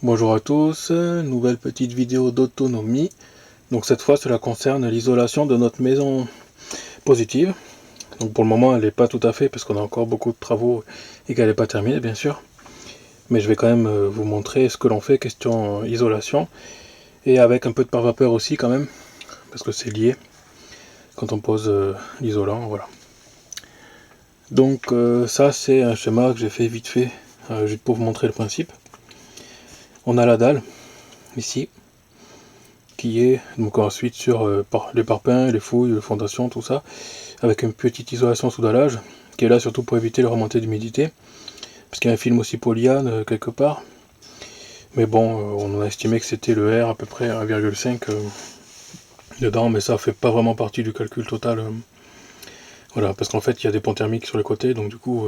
Bonjour à tous, nouvelle petite vidéo d'autonomie. Donc cette fois cela concerne l'isolation de notre maison positive. Donc pour le moment elle n'est pas tout à fait parce qu'on a encore beaucoup de travaux et qu'elle n'est pas terminée bien sûr. Mais je vais quand même vous montrer ce que l'on fait question isolation. Et avec un peu de pare-vapeur aussi quand même, parce que c'est lié quand on pose l'isolant, voilà. Donc ça c'est un schéma que j'ai fait vite fait, juste pour vous montrer le principe. On a la dalle, ici, qui est donc ensuite sur les parpaings, les fouilles, les fondations, tout ça, avec une petite isolation sous dallage, qui est là surtout pour éviter la remontée d'humidité, parce qu'il y a un film aussi polyane quelque part. Mais bon, on a estimé que c'était le R à peu près 1,5 dedans, mais ça fait pas vraiment partie du calcul total. Voilà, parce qu'en fait il y a des ponts thermiques sur les côtés, donc du coup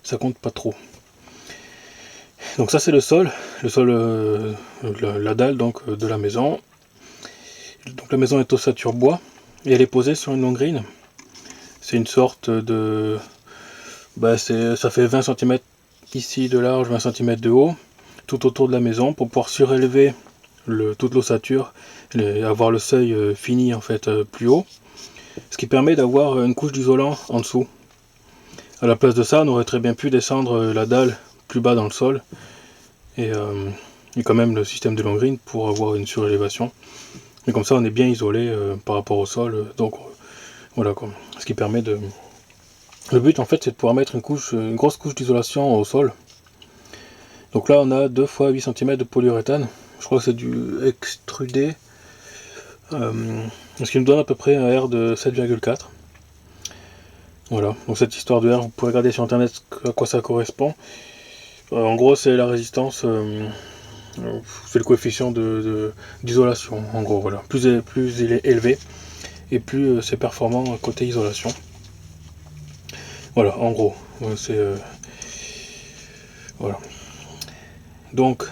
ça compte pas trop. Donc ça c'est le sol, la dalle donc de la maison. Donc la maison est ossature bois et elle est posée sur une longrine. C'est une sorte de... ça fait 20 cm ici de large, 20 cm de haut, tout autour de la maison pour pouvoir surélever toute l'ossature et avoir le seuil fini en fait plus haut. Ce qui permet d'avoir une couche d'isolant en dessous. À la place de ça, on aurait très bien pu descendre la dalle plus bas dans le sol et quand même le système de longrine pour avoir une surélévation. Et comme ça on est bien isolé par rapport au sol, donc voilà quoi. Ce qui permet de... Le but en fait c'est de pouvoir mettre une grosse couche d'isolation au sol. Donc là on a 2 x 8 cm de polyuréthane, je crois que c'est du extrudé, ce qui nous donne à peu près un R de 7,4. Voilà, donc cette histoire de R, vous pouvez regarder sur internet à quoi ça correspond. En gros c'est la résistance, c'est le coefficient d'isolation, en gros voilà. Plus il est élevé, et plus c'est performant côté isolation. Voilà, en gros, c'est... voilà. Donc,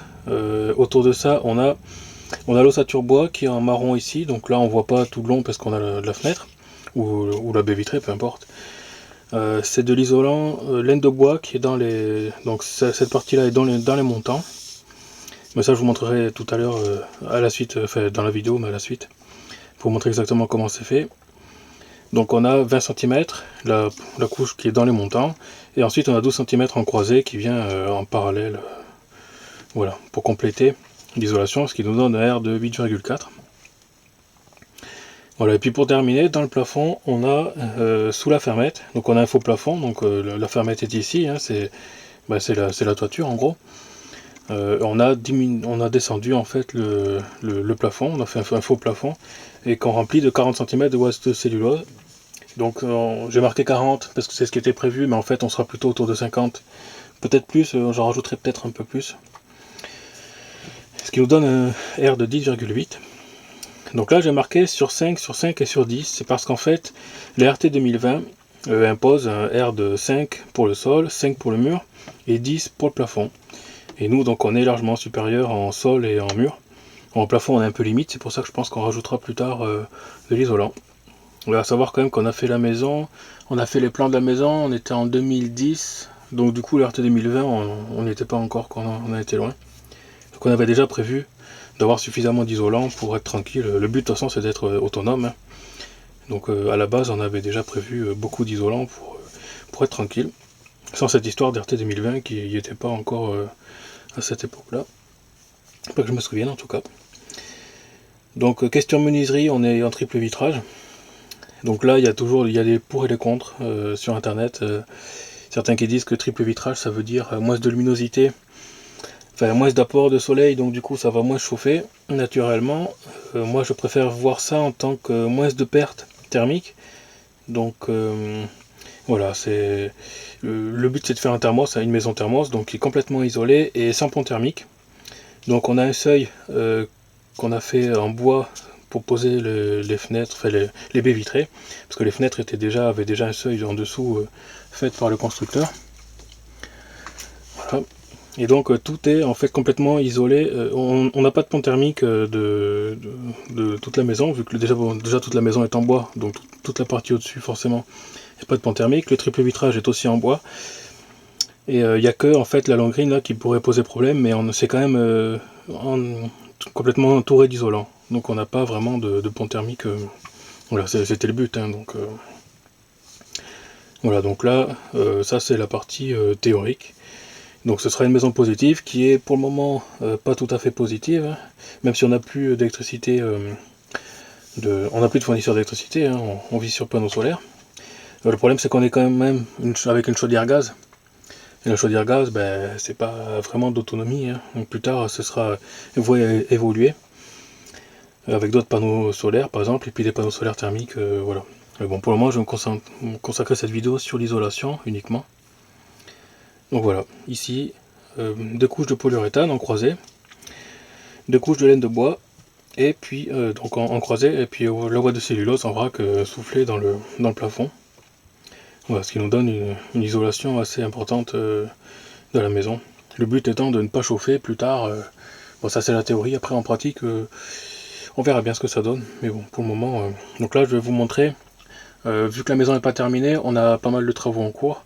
autour de ça, on a l'ossature bois qui est en marron ici, donc là on voit pas tout le long parce qu'on a la fenêtre, ou la baie vitrée, peu importe. C'est de l'isolant laine de bois qui est dans les... Donc cette partie-là est dans les montants. Mais ça je vous montrerai tout à l'heure à la suite, enfin dans la vidéo, mais à la suite, pour vous montrer exactement comment c'est fait. Donc on a 20 cm, la couche qui est dans les montants, et ensuite on a 12 cm en croisée qui vient en parallèle, voilà, pour compléter l'isolation, ce qui nous donne un R de 8,4. Voilà, et puis pour terminer, dans le plafond, on a sous la fermette, donc on a un faux plafond, donc la fermette est ici, hein, c'est la toiture en gros. On a descendu en fait le plafond, on a fait un faux plafond, et qu'on remplit de 40 cm de ouest de cellulose. Donc j'ai marqué 40 parce que c'est ce qui était prévu, mais en fait on sera plutôt autour de 50, peut-être plus, j'en rajouterai peut-être un peu plus. Ce qui nous donne un R de 10,8. Donc là j'ai marqué sur 5 et sur 10, c'est parce qu'en fait les RT 2020 impose un R de 5 pour le sol, 5 pour le mur et 10 pour le plafond. Et nous donc on est largement supérieur en sol et en mur. En plafond on est un peu limite, c'est pour ça que je pense qu'on rajoutera plus tard de l'isolant. On va savoir quand même qu'on a fait la maison, on a fait les plans de la maison, on était en 2010, donc du coup le RT 2020 on n'y était pas encore quand on a été loin. Donc on avait déjà prévu d'avoir suffisamment d'isolant pour être tranquille. Le but de toute façon c'est d'être autonome, hein. Donc à la base on avait déjà prévu beaucoup d'isolant pour être tranquille, sans cette histoire d'RT 2020 qui n'y était pas encore à cette époque là, pas que je me souvienne en tout cas. Donc question menuiserie, on est en triple vitrage. Donc là il y a des pour et des contre sur internet, certains qui disent que triple vitrage ça veut dire moins de luminosité, enfin moins d'apport de soleil, donc du coup ça va moins chauffer naturellement. Moi je préfère voir ça en tant que moins de pertes thermiques. Donc voilà, c'est le but c'est de faire un thermos, une maison thermos, donc qui est complètement isolée et sans pont thermique. Donc on a un seuil qu'on a fait en bois pour poser les fenêtres, enfin les baies vitrées, parce que les fenêtres avaient déjà un seuil en dessous fait par le constructeur. Voilà. Et donc tout est en fait complètement isolé. On n'a pas de pont thermique de toute la maison, vu que déjà toute la maison est en bois, donc toute la partie au-dessus forcément, il n'y a pas de pont thermique. Le triple vitrage est aussi en bois. Et il n'y a que en fait la longrine là qui pourrait poser problème, mais c'est quand même complètement entouré d'isolant. Donc on n'a pas vraiment de pont thermique. Voilà, c'était le but. Hein, donc voilà, donc là, ça c'est la partie théorique. Donc ce sera une maison positive qui est pour le moment pas tout à fait positive, hein, même si on n'a plus d'électricité, on n'a plus de fournisseur d'électricité, hein, on vit sur panneaux solaires. Le problème c'est qu'on est quand même avec une chaudière gaz. Et la chaudière gaz, ben, c'est pas vraiment d'autonomie, hein. Donc plus tard ce sera évoluer avec d'autres panneaux solaires par exemple, et puis des panneaux solaires thermiques, voilà. Mais bon, pour le moment je vais me consacrer cette vidéo sur l'isolation uniquement. Donc voilà, ici, 2 couches de polyuréthane en croisée, 2 couches de laine de bois, et puis donc en croisée, et puis la boîte de cellulose en vrac soufflée dans le plafond. Voilà, ce qui nous donne une isolation assez importante de la maison. Le but étant de ne pas chauffer plus tard. Bon, ça c'est la théorie, après en pratique, on verra bien ce que ça donne. Mais bon, pour le moment, donc là je vais vous montrer, vu que la maison n'est pas terminée, on a pas mal de travaux en cours.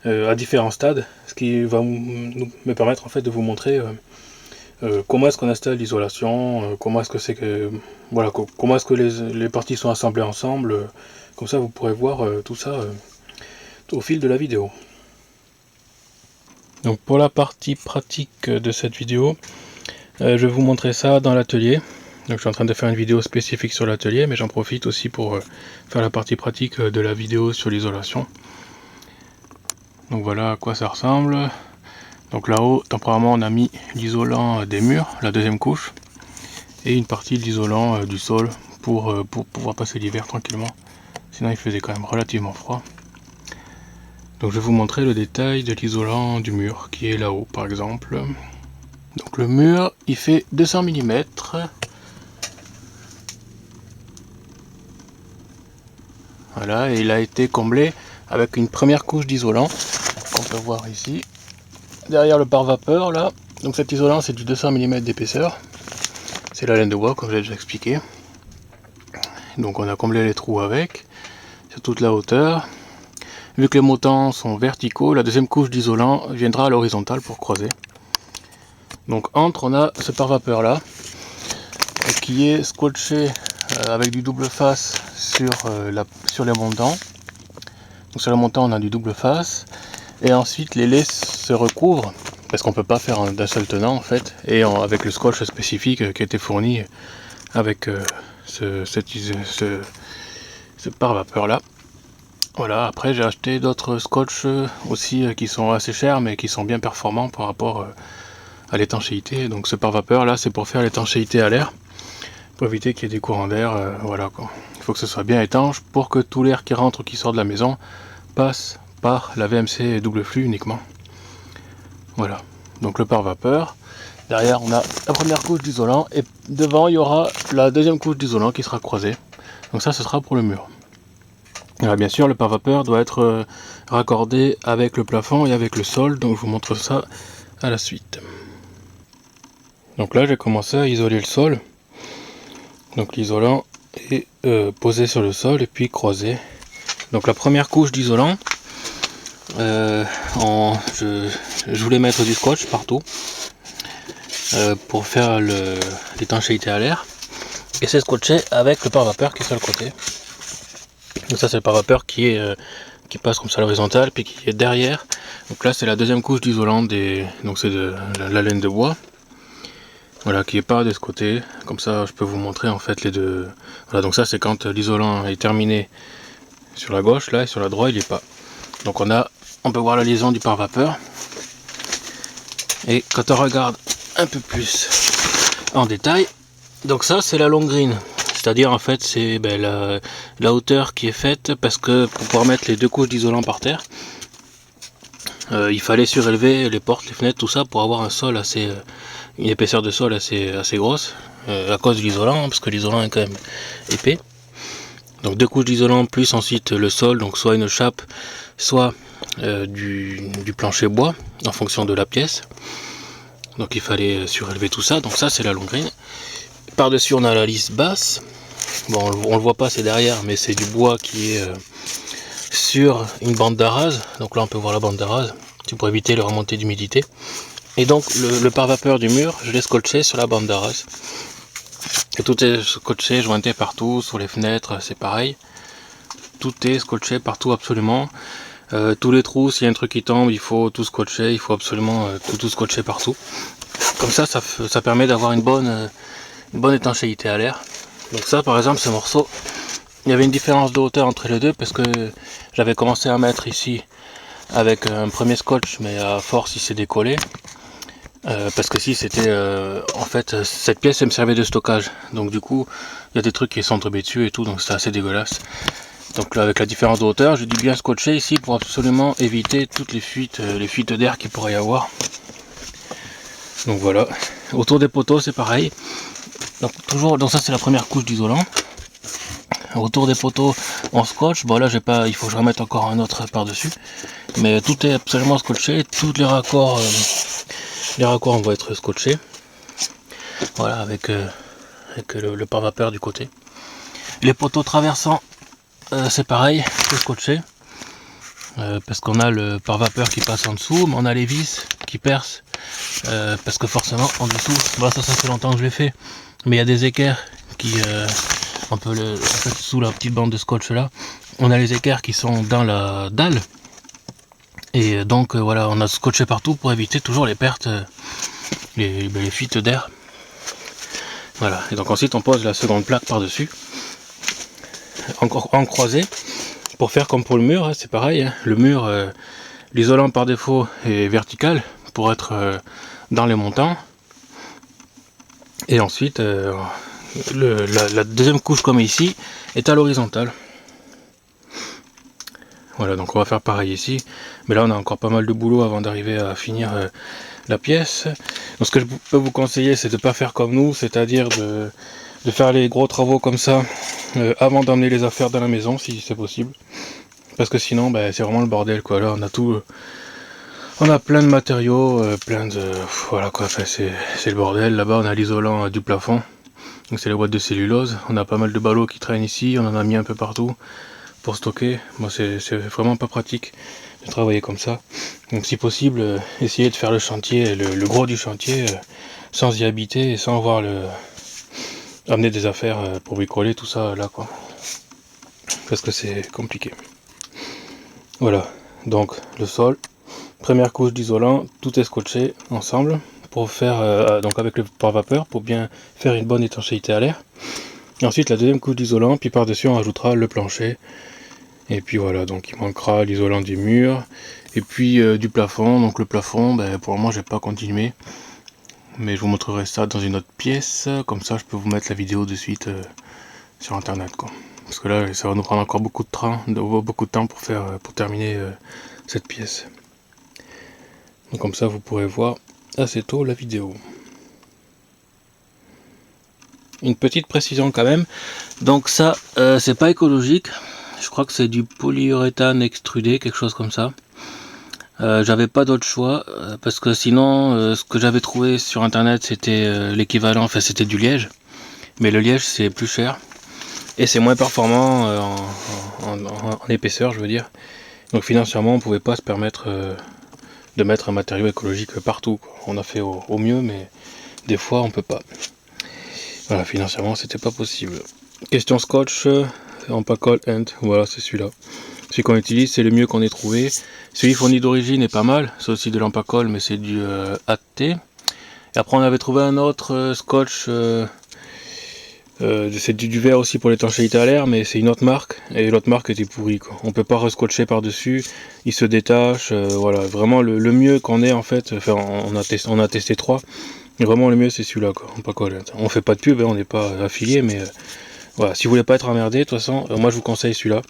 À différents stades, ce qui va me permettre en fait de vous montrer comment est-ce qu'on installe l'isolation, comment est-ce que c'est que voilà, comment est-ce que les parties sont assemblées ensemble, comme ça vous pourrez voir tout ça au fil de la vidéo. Donc pour la partie pratique de cette vidéo, je vais vous montrer ça dans l'atelier. Donc je suis en train de faire une vidéo spécifique sur l'atelier, mais j'en profite aussi pour faire la partie pratique de la vidéo sur l'isolation. Donc voilà à quoi ça ressemble. Donc là-haut, temporairement, on a mis l'isolant des murs, la deuxième couche, et une partie de l'isolant du sol pour pouvoir passer l'hiver tranquillement. Sinon, il faisait quand même relativement froid. Donc je vais vous montrer le détail de l'isolant du mur, qui est là-haut par exemple. Donc le mur, il fait 200 mm. Voilà, et il a été comblé avec une première couche d'isolant. On peut voir ici derrière le pare-vapeur là. Donc cet isolant c'est du 200 mm d'épaisseur, c'est la laine de bois comme j'ai déjà expliqué. Donc on a comblé les trous avec sur toute la hauteur. Vu que les montants sont verticaux, la deuxième couche d'isolant viendra à l'horizontale pour croiser. Donc entre, on a ce pare-vapeur là qui est scotché avec du double face sur les montants. Donc sur les montants on a du double face. Et ensuite les laits se recouvrent, parce qu'on ne peut pas faire d'un seul tenant en fait, et avec le scotch spécifique qui a été fourni avec ce pare-vapeur là. Voilà, après j'ai acheté d'autres scotch aussi qui sont assez chers, mais qui sont bien performants par rapport à l'étanchéité. Donc ce pare-vapeur là c'est pour faire l'étanchéité à l'air, pour éviter qu'il y ait des courants d'air, voilà quoi. Il faut que ce soit bien étanche pour que tout l'air qui rentre ou qui sort de la maison passe par la VMC double flux uniquement. Voilà, donc le pare-vapeur. Derrière on a la première couche d'isolant et devant il y aura la deuxième couche d'isolant qui sera croisée. Donc ça ce sera pour le mur. Alors bien sûr le pare-vapeur doit être raccordé avec le plafond et avec le sol, donc je vous montre ça à la suite. Donc là j'ai commencé à isoler le sol. Donc l'isolant est posé sur le sol et puis croisé. Donc la première couche d'isolant, je voulais mettre du scotch partout pour faire l'étanchéité à l'air, et c'est scotché avec le pare-vapeur qui est sur le côté. Donc ça c'est le pare-vapeur qui passe comme ça à l'horizontale, puis qui est derrière. Donc là c'est la deuxième couche d'isolant, donc c'est de la laine de bois, voilà, qui est pas de ce côté. Comme ça je peux vous montrer en fait les deux. Voilà, donc ça c'est quand l'isolant est terminé sur la gauche là, et sur la droite il est pas. Donc on peut voir la liaison du pare-vapeur, et quand on regarde un peu plus en détail, donc ça c'est la longrine, c'est-à-dire en fait c'est la hauteur qui est faite, parce que pour pouvoir mettre les deux couches d'isolant par terre, il fallait surélever les portes, les fenêtres, tout ça, pour avoir un sol assez, une épaisseur de sol assez grosse, à cause de l'isolant, parce que l'isolant est quand même épais. Donc 2 couches d'isolant plus ensuite le sol, donc soit une chape, soit du plancher bois en fonction de la pièce. Donc il fallait surélever tout ça. Donc ça c'est la longrine. Par dessus on a la lisse basse. Bon, on le voit pas, c'est derrière, mais c'est du bois qui est sur une bande d'arase. Donc là on peut voir la bande d'arase. c'est pour éviter les remontées d'humidité. Et donc le pare-vapeur du mur, je l'ai scotché sur la bande d'arras. Et tout est scotché, jointé partout, sur les fenêtres, c'est pareil. Tout est scotché partout absolument. Tous les trous, s'il y a un truc qui tombe, il faut tout scotcher, il faut absolument tout scotcher partout. Comme ça permet d'avoir une bonne étanchéité à l'air. Donc ça, par exemple, ce morceau, il y avait une différence de hauteur entre les deux parce que j'avais commencé à mettre ici avec un premier scotch, mais à force il s'est décollé. Parce que si c'était en fait cette pièce elle me servait de stockage, donc du coup il y a des trucs qui sont tombés dessus et tout, donc c'est assez dégueulasse. Donc là avec la différence de hauteur j'ai dû bien scotcher ici pour absolument éviter toutes les fuites d'air qu'il pourrait y avoir. Donc voilà, autour des poteaux c'est pareil, donc toujours, donc ça c'est la première couche d'isolant. Autour des poteaux on scotch, bon là j'ai pas, il faut que je remette encore un autre par dessus, mais tout est absolument scotché, tous les raccords vont être scotchés, voilà, avec le pare-vapeur du côté. Les poteaux traversants c'est pareil, c'est scotché, parce qu'on a le pare-vapeur qui passe en dessous, mais on a les vis qui percent, parce que forcément en dessous, bon, ça fait longtemps que je l'ai fait, mais il y a des équerres qui en fait, sous la petite bande de scotch là, on a les équerres qui sont dans la dalle, et donc voilà, on a scotché partout pour éviter toujours les pertes, les fuites d'air. Voilà, et donc ensuite on pose la seconde plaque par dessus, encore en croisé, pour faire comme pour le mur, hein, c'est pareil, hein. Le mur, l'isolant par défaut est vertical pour être dans les montants, et ensuite la deuxième couche comme ici est à l'horizontale. Voilà, donc on va faire pareil ici, mais là on a encore pas mal de boulot avant d'arriver à finir la pièce. Donc ce que je peux vous conseiller, c'est de ne pas faire comme nous, c'est-à-dire de faire les gros travaux comme ça avant d'emmener les affaires dans la maison, si c'est possible, parce que sinon c'est vraiment le bordel quoi. Là on a plein de matériaux, voilà quoi, enfin, c'est le bordel. Là-bas on a l'isolant du plafond, donc c'est la boîte de cellulose, on a pas mal de ballots qui traînent ici, on en a mis un peu partout pour stocker. Moi c'est vraiment pas pratique de travailler comme ça, donc si possible essayez de faire le chantier, le gros du chantier sans y habiter et sans voir amener des affaires pour bricoler tout ça là quoi, parce que c'est compliqué. Voilà, donc le sol, première couche d'isolant, tout est scotché ensemble pour faire donc avec le pare-vapeur pour bien faire une bonne étanchéité à l'air. Ensuite la deuxième couche d'isolant, puis par dessus on rajoutera le plancher. Et puis voilà, donc il manquera l'isolant du mur et puis du plafond. Donc le plafond, pour moi j'ai pas continué, mais je vous montrerai ça dans une autre pièce, comme ça je peux vous mettre la vidéo de suite sur internet quoi. Parce que là ça va nous prendre encore beaucoup de temps pour terminer cette pièce. Donc comme ça vous pourrez voir assez tôt la vidéo. Une petite précision quand même, donc ça c'est pas écologique. Je crois que c'est du polyuréthane extrudé, quelque chose comme ça. J'avais pas d'autre choix, parce que sinon, ce que j'avais trouvé sur internet, c'était l'équivalent, enfin c'était du liège. Mais le liège, c'est plus cher. Et c'est moins performant en épaisseur, je veux dire. Donc financièrement, on pouvait pas se permettre de mettre un matériau écologique partout, quoi. On a fait au mieux, mais des fois, on peut pas. Voilà, financièrement, c'était pas possible. Question scotch. Ampacol End, voilà c'est celui-là. Celui qu'on utilise, c'est le mieux qu'on ait trouvé. Celui fourni d'origine est pas mal, c'est aussi de l'Ampacol, mais c'est du AT. Et après on avait trouvé un autre scotch, c'est du verre aussi pour l'étanchéité à l'air, mais c'est une autre marque, et l'autre marque était pourrie quoi. On peut pas rescotcher par dessus, il se détache, voilà, vraiment le mieux qu'on ait en fait, enfin on a testé 3, et vraiment le mieux c'est celui-là quoi, Ampacol End. On fait pas de pub, hein, on n'est pas affilié, mais voilà, si vous voulez pas être emmerdé, de toute façon, moi je vous conseille celui-là.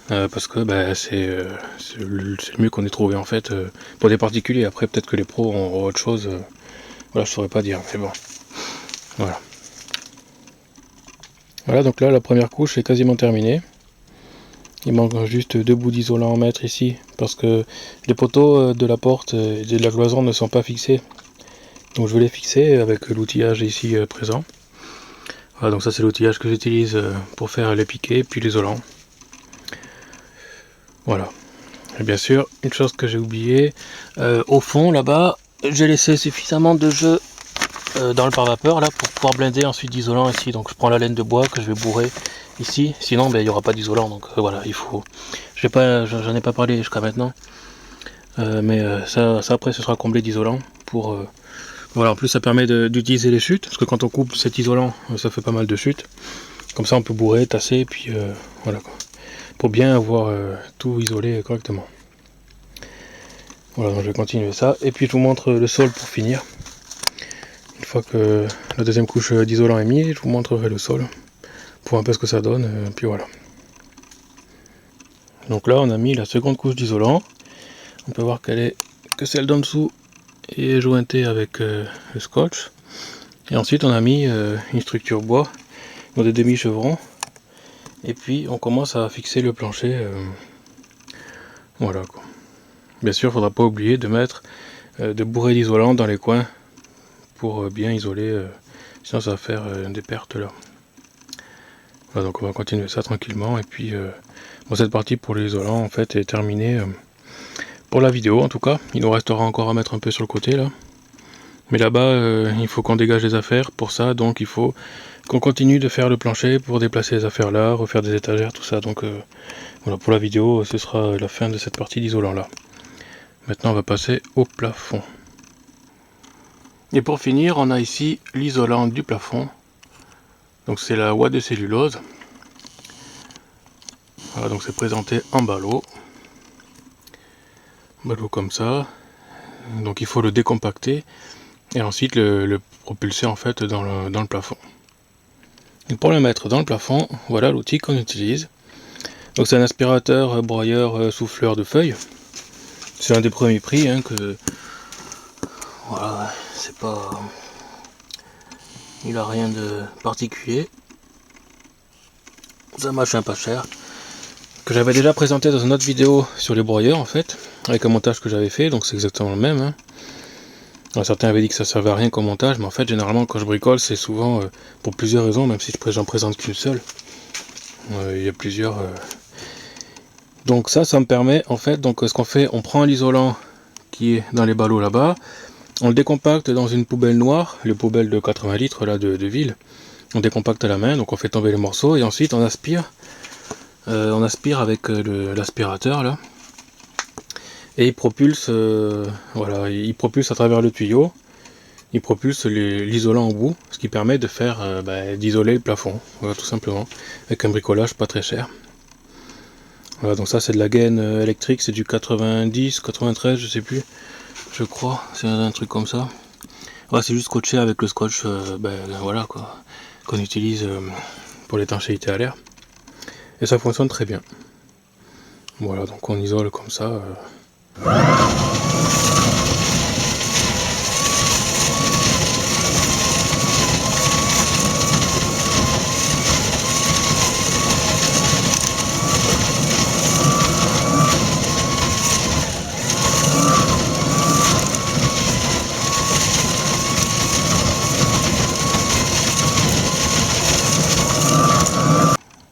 Parce que c'est le mieux qu'on ait trouvé en fait pour des particuliers. Après peut-être que les pros ont autre chose, voilà, je saurais pas dire, mais bon. Voilà. Voilà, donc là la première couche est quasiment terminée. Il manque juste 2 bouts d'isolant à mettre ici, parce que les poteaux de la porte et de la cloison ne sont pas fixés. Donc je vais les fixer avec l'outillage ici présent. Voilà, donc ça c'est l'outillage que j'utilise pour faire les piquets, puis l'isolant. Voilà. Et bien sûr, une chose que j'ai oublié, au fond là-bas, j'ai laissé suffisamment de jeu dans le pare-vapeur là pour pouvoir blinder ensuite d'isolant ici. Donc je prends la laine de bois que je vais bourrer ici, sinon ben, il n'y aura pas d'isolant. Donc voilà, il faut. J'en ai pas parlé jusqu'à maintenant, mais ça après ce sera comblé d'isolant pour. Voilà, en plus ça permet d'utiliser les chutes, parce que quand on coupe cet isolant, ça fait pas mal de chutes. Comme ça on peut bourrer, tasser, puis voilà quoi. Pour bien avoir tout isolé correctement. Voilà, donc je vais continuer ça. Et puis je vous montre le sol pour finir. Une fois que la deuxième couche d'isolant est mise, je vous montrerai le sol. Pour voir un peu ce que ça donne, puis voilà. Donc là on a mis la seconde couche d'isolant. On peut voir que celle d'en dessous est jointée avec le scotch. Et ensuite on a mis une structure bois, dans des demi-chevrons. Et puis on commence à fixer le plancher. Voilà quoi. Bien sûr, il ne faudra pas oublier de mettre de bourrer d'isolant dans les coins pour bien isoler, sinon ça va faire des pertes là. Voilà, donc on va continuer ça tranquillement. Et puis bon, cette partie pour l'isolant en fait est terminée pour la vidéo en tout cas. Il nous restera encore à mettre un peu sur le côté là. Mais là-bas, il faut qu'on dégage les affaires pour ça, donc il faut qu'on continue de faire le plancher pour déplacer les affaires là, refaire des étagères, tout ça. Donc voilà, pour la vidéo, ce sera la fin de cette partie d'isolant là. Maintenant, on va passer au plafond. Et pour finir, on a ici l'isolant du plafond. Donc c'est la ouate de cellulose. Voilà, donc c'est présenté en ballot. Ballot comme ça. Donc il faut le décompacter et ensuite le propulser en fait dans le plafond. Et pour le mettre dans le plafond, voilà l'outil qu'on utilise. Donc c'est un aspirateur broyeur souffleur de feuilles. C'est un des premiers prix que voilà, c'est pas, il a rien de particulier. C'est un machin pas cher que j'avais déjà présenté dans une autre vidéo sur les broyeurs en fait, avec un montage que j'avais fait, donc c'est exactement le même. Alors, certains avaient dit que ça servait à rien comme montage, mais en fait généralement quand je bricole c'est souvent pour plusieurs raisons, même si j'en présente qu'une seule. Il y a plusieurs. Donc ça me permet en fait, donc ce qu'on fait, on prend l'isolant qui est dans les ballots là-bas, on le décompacte dans une poubelle noire, les poubelles de 80 litres là de ville. On décompacte à la main, donc on fait tomber les morceaux et ensuite on aspire. On aspire avec l'aspirateur là. Et il propulse, voilà, il propulse à travers le tuyau. Il propulse l'isolant au bout, ce qui permet de faire, d'isoler le plafond, voilà, tout simplement, avec un bricolage pas très cher. Voilà, donc ça c'est de la gaine électrique, c'est du 90, 93, je sais plus, je crois, c'est un truc comme ça. Ouais, c'est juste scotché avec le scotch, voilà quoi, qu'on utilise pour l'étanchéité à l'air. Et ça fonctionne très bien. Voilà, donc on isole comme ça.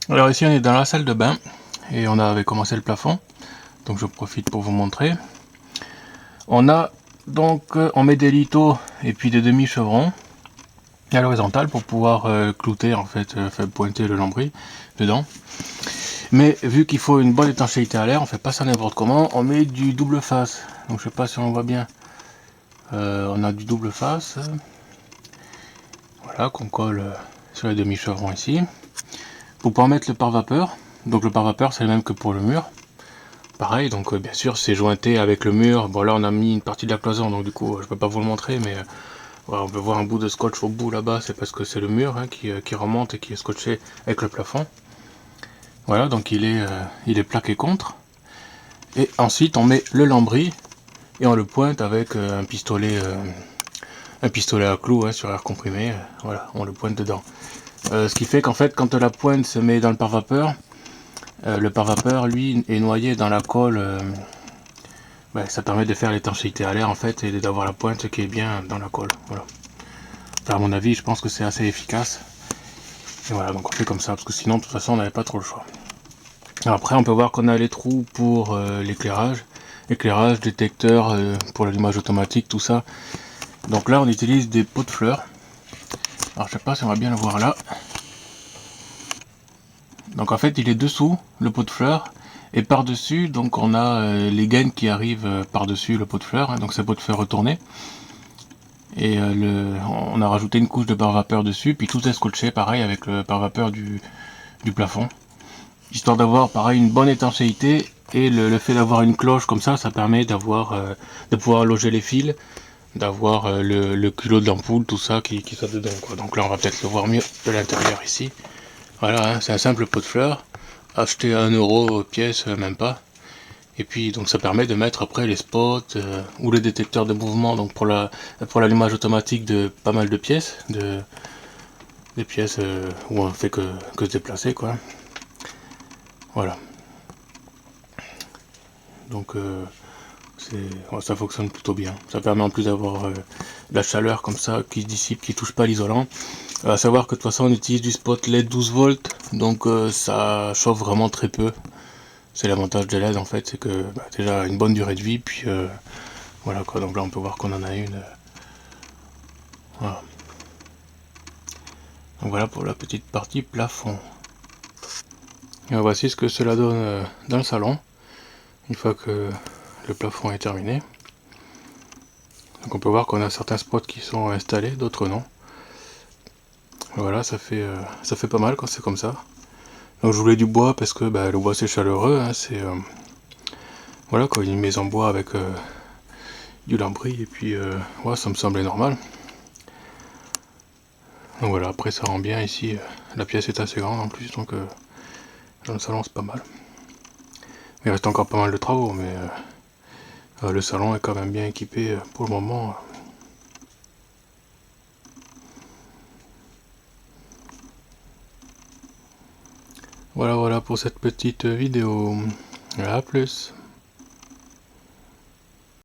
Alors ici on est dans la salle de bain et on avait commencé le plafond, donc je profite pour vous montrer. On a donc, on met des lithos et puis des demi-chevrons à l'horizontale pour pouvoir clouter en fait, faire pointer le lambris dedans. Mais vu qu'il faut une bonne étanchéité à l'air, on fait pas ça n'importe comment, on met du double face. Donc je sais pas si on voit bien, on a du double face, voilà, qu'on colle sur les demi-chevrons ici. Pour pouvoir mettre le pare-vapeur, donc le pare-vapeur c'est le même que pour le mur. Pareil, donc bien sûr c'est jointé avec le mur. Bon là on a mis une partie de la cloison, donc du coup je peux pas vous le montrer, mais voilà, on peut voir un bout de scotch au bout là-bas, c'est parce que c'est le mur qui remonte et qui est scotché avec le plafond. Voilà, donc il est plaqué contre. Et ensuite on met le lambris et on le pointe avec un pistolet à clous sur air comprimé. Voilà, on le pointe dedans. Ce qui fait qu'en fait quand la pointe se met dans le pare-vapeur, le pare-vapeur lui est noyé dans la colle. Ça permet de faire l'étanchéité à l'air en fait et d'avoir la pointe qui est bien dans la colle. Voilà. Enfin, à mon avis je pense que c'est assez efficace. Et voilà, donc on fait comme ça parce que sinon de toute façon on n'avait pas trop le choix. Après on peut voir qu'on a les trous pour l'éclairage, détecteur pour l'allumage automatique, tout ça. Donc là on utilise des pots de fleurs. Alors je sais pas si on va bien le voir là. Donc en fait il est dessous le pot de fleurs, et par dessus donc on a les gaines qui arrivent par dessus le pot de fleurs, hein, donc ça peut te faire retourner. Et on a rajouté une couche de pare-vapeur dessus, puis tout est scotché pareil avec le pare-vapeur du plafond, histoire d'avoir pareil une bonne étanchéité. Et le fait d'avoir une cloche comme ça permet de pouvoir loger les fils, d'avoir le culot de l'ampoule, tout ça qui soit dedans, quoi. Donc là on va peut-être le voir mieux de l'intérieur ici. Voilà, hein, c'est un simple pot de fleurs, acheté à 1 € pièce, même pas. Et puis donc ça permet de mettre après les spots ou les détecteurs de mouvement, donc pour l'allumage automatique de pas mal de pièces, des pièces où on fait que se déplacer, quoi. Voilà. Donc ça fonctionne plutôt bien. Ça permet en plus d'avoir de la chaleur comme ça qui se dissipe, qui touche pas l'isolant. À savoir que de toute façon on utilise du spot LED 12 volts, donc ça chauffe vraiment très peu. C'est l'avantage des LED en fait, c'est que déjà une bonne durée de vie, puis voilà quoi. Donc là on peut voir qu'on en a une. Voilà. Donc voilà pour la petite partie plafond. Et voici ce que cela donne dans le salon, une fois que le plafond est terminé. Donc on peut voir qu'on a certains spots qui sont installés, d'autres non. Voilà, ça fait pas mal quand c'est comme ça. Donc je voulais du bois parce que le bois c'est chaleureux, hein, c'est voilà quoi, une maison en bois avec du lambris, et puis ouais, ça me semblait normal. Donc voilà, après ça rend bien ici, la pièce est assez grande en plus, donc dans le salon c'est pas mal. Il reste encore pas mal de travaux, mais le salon est quand même bien équipé pour le moment. Voilà pour cette petite vidéo. À plus.